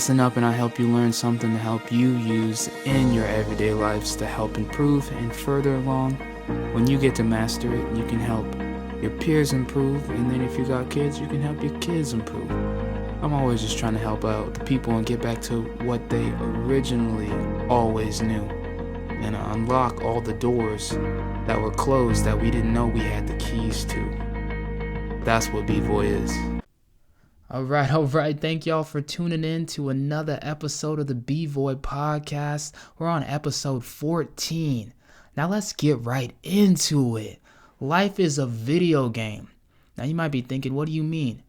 Listen up and I help you learn something to help you use in your everyday lives to help improve and further along. When you get to master it, you can help your peers improve, and then if you got kids, you can help your kids improve. I'm always just trying to help out the people and get back to what they originally always knew, and unlock all the doors that were closed that we didn't know we had the keys to. That's what B-Voy is. All right. Thank y'all for tuning in to another episode of the B-Voy podcast. We're on episode 14. Now let's get right into it. Life is a video game. Now you might be thinking, what do you mean?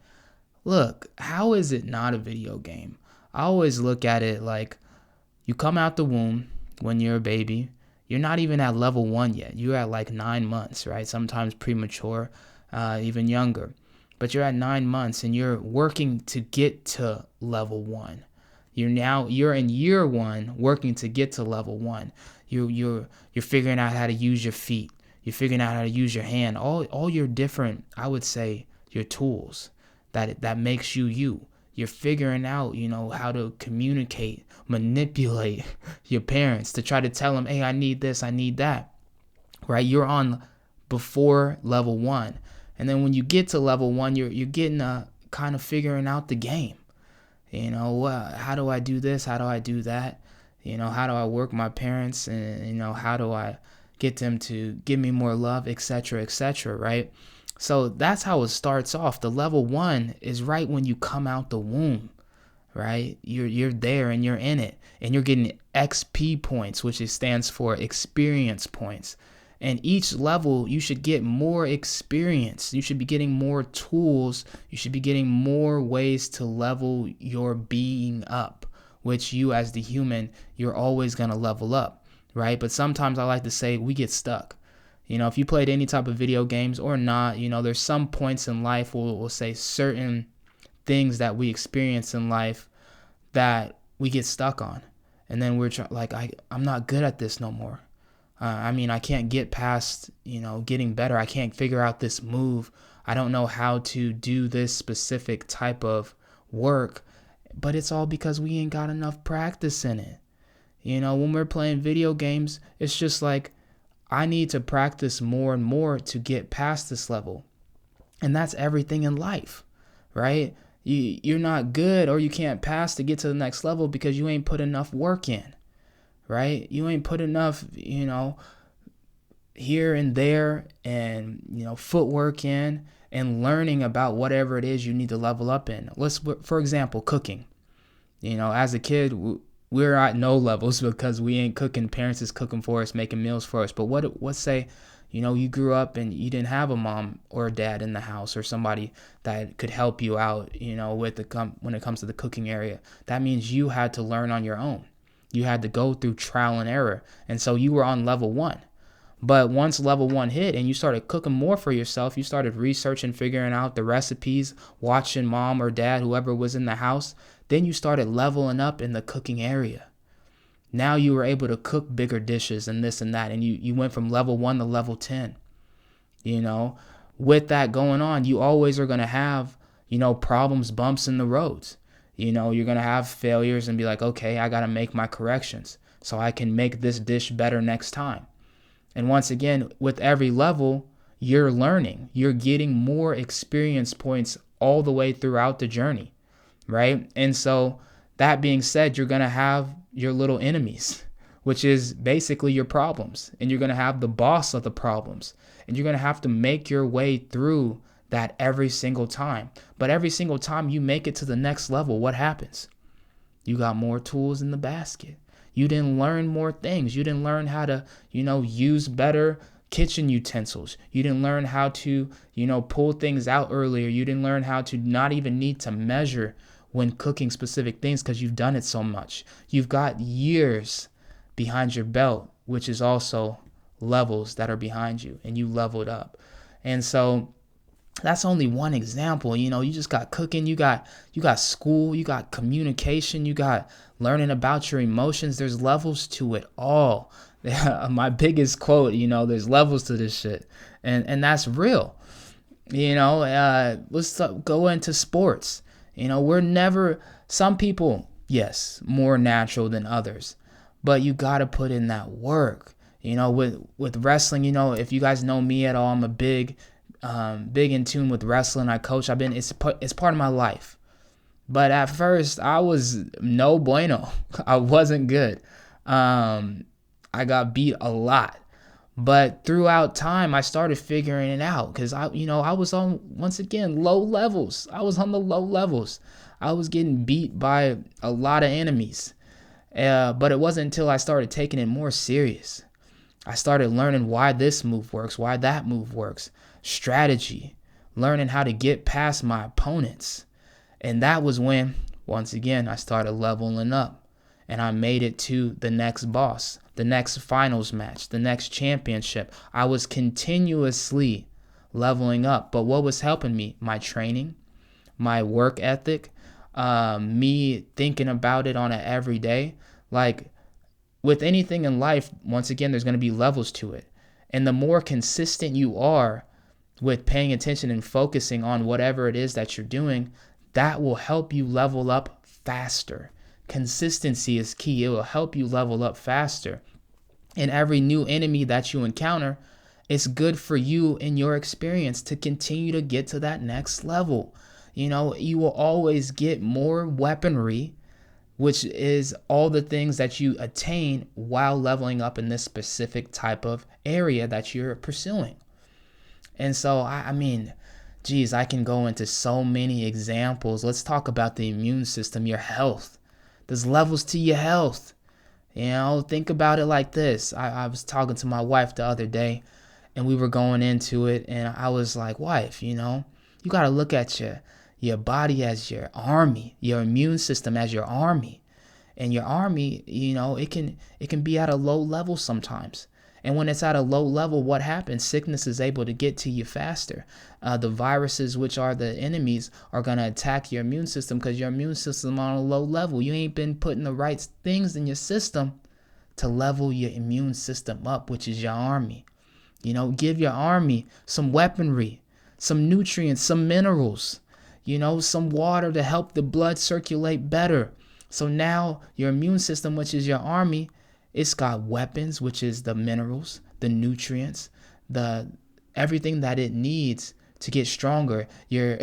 Look, how is it not a video game? I always look at it like you come out the womb when you're a baby. You're not even at level 1 yet. You're at like 9 months, right? Sometimes premature, even younger. But you're at 9 months and you're working to get to level 1. You're in year 1 working to get to level 1. You're figuring out how to use your feet. You're figuring out how to use your hand. All your different, I would say, your tools that makes you you. You're figuring out, how to communicate, manipulate your parents to try to tell them, hey, I need this, I need that. Right? You're on before level 1. And then when you get to level 1, you're getting kind of figuring out the game. How do I do this? How do I do that? How do I work my parents? And, how do I get them to give me more love, etc., right? So that's how it starts off. The level 1 is right when you come out the womb, right? You're there and you're in it. And you're getting XP points, which stands for experience points. And each level, you should get more experience. You should be getting more tools. You should be getting more ways to level your being up, which you as the human, you're always going to level up, right? But sometimes I like to say we get stuck. If you played any type of video games or not, there's some points in life where we'll say certain things that we experience in life that we get stuck on. And then we're I'm not good at this no more. I can't get past, getting better. I can't figure out this move. I don't know how to do this specific type of work, but it's all because we ain't got enough practice in it. When we're playing video games, it's just like, I need to practice more and more to get past this level. And that's everything in life, right? You're not good or you can't pass to get to the next level because you ain't put enough work in. Right? You ain't put enough, here and there and, footwork in and learning about whatever it is you need to level up in. For example, cooking. As a kid, we're at no levels because we ain't cooking. Parents is cooking for us, making meals for us. But let's say, you grew up and you didn't have a mom or a dad in the house or somebody that could help you out, when it comes to the cooking area. That means you had to learn on your own. You had to go through trial and error. And so you were on level 1. But once level 1 hit and you started cooking more for yourself, you started researching, figuring out the recipes, watching mom or dad, whoever was in the house, then you started leveling up in the cooking area. Now you were able to cook bigger dishes and this and that. And you went from level 1 to level 10. With that going on, you always are going to have, problems, bumps in the roads. You're going to have failures and be like, okay, I got to make my corrections so I can make this dish better next time. And once again, with every level, you're learning. You're getting more experience points all the way throughout the journey, right? And so that being said, you're going to have your little enemies, which is basically your problems. And you're going to have the boss of the problems. And you're going to have to make your way through that every single time. But every single time you make it to the next level, what happens? You got more tools in the basket. You didn't learn more things. You didn't learn how to, use better kitchen utensils. You didn't learn how to, pull things out earlier. You didn't learn how to not even need to measure when cooking specific things because you've done it so much. You've got years behind your belt, which is also levels that are behind you, and you leveled up. And so that's only one example. You just got cooking, you got school, you got communication, you got learning about your emotions. There's levels to it all. My biggest quote, there's levels to this shit. And that's real. Let's go into sports. Some people, yes, more natural than others. But you got to put in that work. With wrestling, if you guys know me at all, I'm a big in tune with wrestling. I coach. It's part of my life. But at first, I was no bueno. I wasn't good. I got beat a lot. But throughout time, I started figuring it out because I was on, once again, low levels. I was on the low levels. I was getting beat by a lot of enemies. But it wasn't until I started taking it more serious. I started learning why this move works, why that move works, strategy, learning how to get past my opponents. And that was when, once again, I started leveling up and I made it to the next boss, the next finals match, the next championship. I was continuously leveling up. But what was helping me? My training, my work ethic, me thinking about it on an everyday. Like with anything in life, once again, there's going to be levels to it. And the more consistent you are with paying attention and focusing on whatever it is that you're doing, that will help you level up faster. Consistency is key. It will help you level up faster. And every new enemy that you encounter, it's good for you in your experience to continue to get to that next level. You will always get more weaponry, which is all the things that you attain while leveling up in this specific type of area that you're pursuing. And so, I mean, geez, I can go into so many examples. Let's talk about the immune system, your health. There's levels to your health. Think about it like this. I was talking to my wife the other day, and we were going into it, and I was like, wife, you got to look at your body as your army, your immune system as your army. And your army, it can be at a low level sometimes. And when it's at a low level, what happens? Sickness is able to get to you faster. The viruses, which are the enemies, are going to attack your immune system because your immune system is on a low level. You ain't been putting the right things in your system to level your immune system up, which is your army. Give your army some weaponry, some nutrients, some minerals, some water to help the blood circulate better. So now your immune system, which is your army, it's got weapons, which is the minerals, the nutrients, everything that it needs to get stronger. Your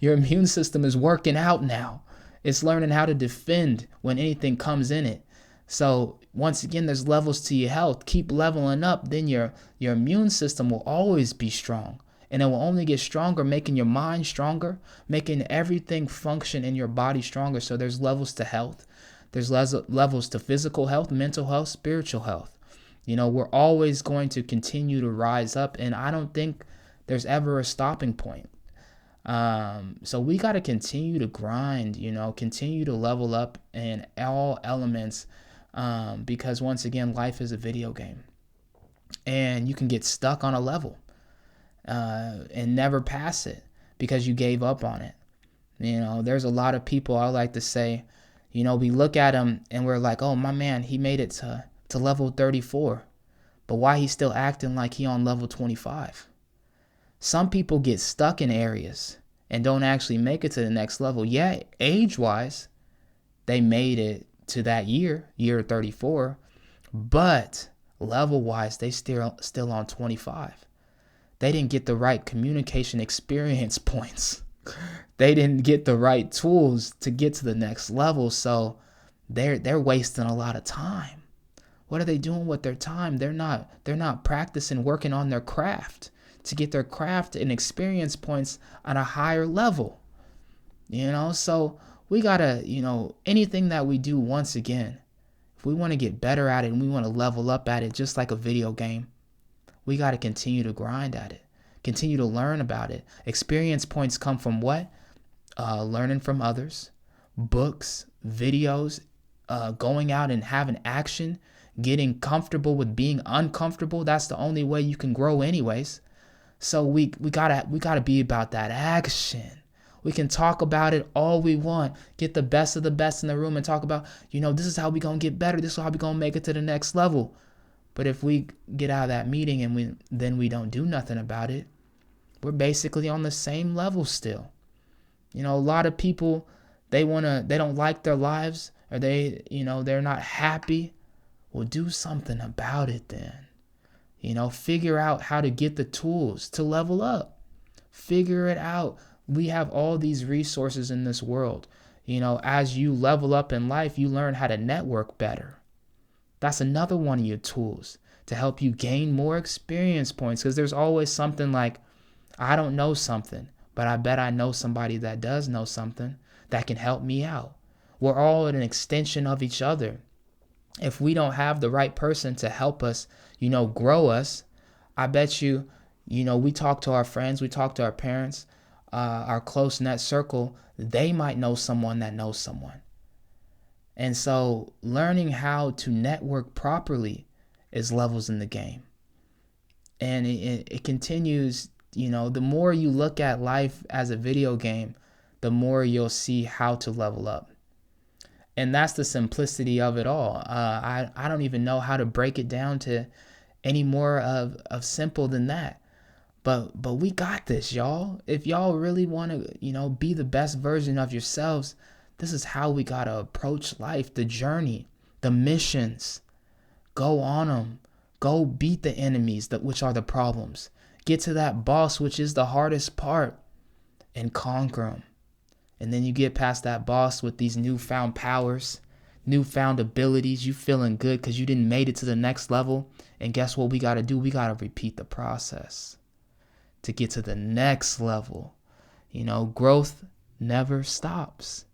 immune system is working out now. It's learning how to defend when anything comes in it. So once again, there's levels to your health. Keep leveling up, then your immune system will always be strong. And it will only get stronger, making your mind stronger, making everything function in your body stronger. So there's levels to health. There's levels to physical health, mental health, spiritual health. We're always going to continue to rise up, and I don't think there's ever a stopping point. So we got to continue to grind, continue to level up in all elements, because once again, life is a video game, and you can get stuck on a level and never pass it because you gave up on it. There's a lot of people, I like to say, we look at him and we're like, oh, my man, he made it to level 34. But why he's still acting like he on level 25? Some people get stuck in areas and don't actually make it to the next level. Yeah, age-wise, they made it to that year 34. But level-wise, they still on 25. They didn't get the right communication experience points. They didn't get the right tools to get to the next level, so they're wasting a lot of time. What are they doing with their time? They're not practicing, working on their craft to get their craft and experience points on a higher level. So we gotta, anything that we do, once again, if we want to get better at it and we want to level up at it, just like a video game, we got to continue to grind at it. Continue to learn about it. Experience points come from what? Learning from others, books, videos, going out and having action, getting comfortable with being uncomfortable. That's the only way you can grow anyways. So we gotta be about that action. We can talk about it all we want. Get the best of the best in the room and talk about, this is how we gonna get better. This is how we gonna make it to the next level. But if we get out of that meeting and we don't do nothing about it, we're basically on the same level still. A lot of people, they don't like their lives Or they're not happy. Well, do something about it then. Figure out how to get the tools to level up. Figure it out. We have all these resources in this world. As you level up in life, you learn how to network better. That's another one of your tools to help you gain more experience points, because there's always something like, I don't know something, but I bet I know somebody that does know something that can help me out. We're all an extension of each other. If we don't have the right person to help us, grow us, I bet you, we talk to our friends, we talk to our parents, our close net circle, they might know someone that knows someone. And so learning how to network properly is levels in the game. And it continues, the more you look at life as a video game, the more you'll see how to level up. And that's the simplicity of it all. I don't even know how to break it down to any more of simple than that. But we got this, y'all. If y'all really want to, be the best version of yourselves, this is how we got to approach life, the journey, the missions. Go on them. Go beat the enemies, which are the problems. Get to that boss, which is the hardest part, and conquer them. And then you get past that boss with these newfound powers, newfound abilities. You feeling good because you didn't made it to the next level. And guess what we got to do? We got to repeat the process to get to the next level. Growth never stops.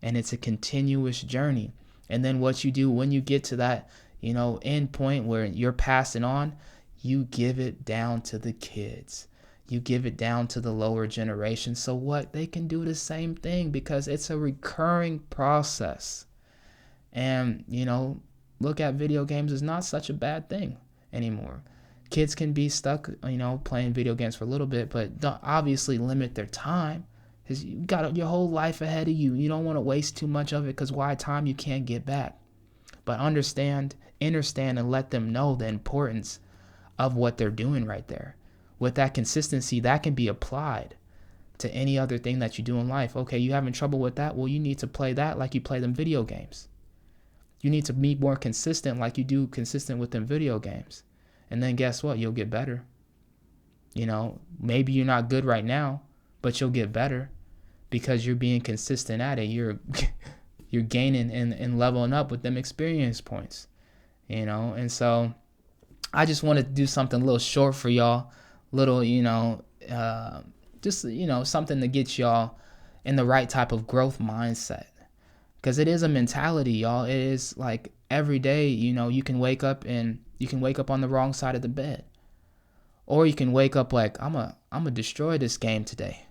And it's a continuous journey. And then what you do when you get to that, end point where you're passing on, you give it down to the kids. You give it down to the lower generation. So what? They can do the same thing because it's a recurring process. And, look at video games as not such a bad thing anymore. Kids can be stuck, playing video games for a little bit, but don't obviously limit their time. Because you got your whole life ahead of you. You don't want to waste too much of it because why? Time you can't get back. But understand, and let them know the importance of what they're doing right there. With that consistency, that can be applied to any other thing that you do in life. Okay, you having trouble with that? Well, you need to play that like you play them video games. You need to be more consistent like you do consistent with them video games. And then guess what? You'll get better. Maybe you're not good right now, but you'll get better because you're being consistent at it. You're gaining and leveling up with them experience points. And so I just wanted to do something a little short for y'all. Little, something to get y'all in the right type of growth mindset. Because it is a mentality, y'all. It is like every day, you can wake up on the wrong side of the bed. Or you can wake up like, I'm gonna destroy this game today.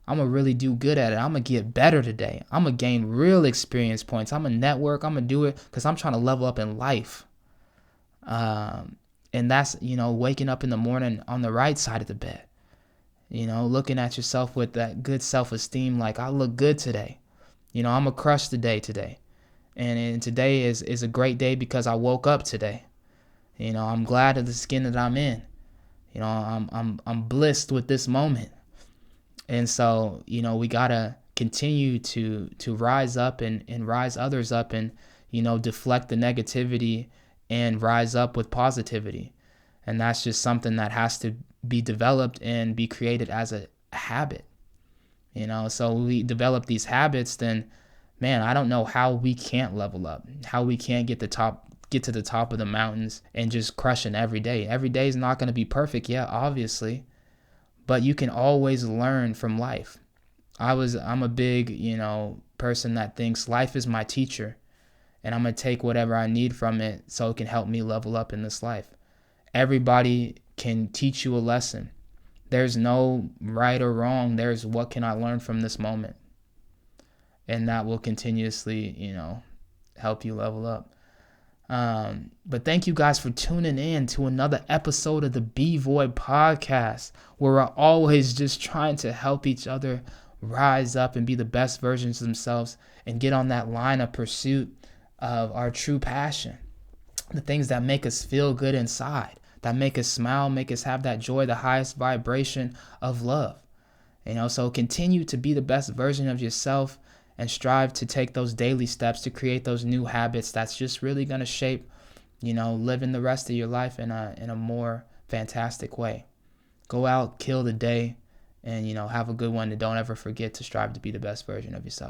I'm gonna really do good at it. I'm gonna get better today. I'm gonna gain real experience points. I'm gonna network. I'm gonna do it because I'm trying to level up in life. And that's, waking up in the morning on the right side of the bed, looking at yourself with that good self-esteem, like I look good today. I'm a crush today. And today is a great day because I woke up today. I'm glad of the skin that I'm in. I'm blessed with this moment. And so, we got to continue to rise up and rise others up and, deflect the negativity and rise up with positivity. And that's just something that has to be developed and be created as a habit. So we develop these habits, then, man, I don't know how we can't level up, how we can't get to the top of the mountains and just crushing every day. Every day is not going to be perfect, yeah, obviously, but you can always learn from life. I'm a big, person that thinks life is my teacher. And I'm going to take whatever I need from it so it can help me level up in this life. Everybody can teach you a lesson. There's no right or wrong. There's what can I learn from this moment. And that will continuously, help you level up. But thank you guys for tuning in to another episode of the B-Voy podcast, where we're always just trying to help each other rise up and be the best versions of themselves and get on that line of pursuit of our true passion, the things that make us feel good inside, that make us smile, make us have that joy, the highest vibration of love. So continue to be the best version of yourself and strive to take those daily steps to create those new habits that's just really going to shape, living the rest of your life in a more fantastic way. Go out, kill the day, and have a good one, and don't ever forget to strive to be the best version of yourself.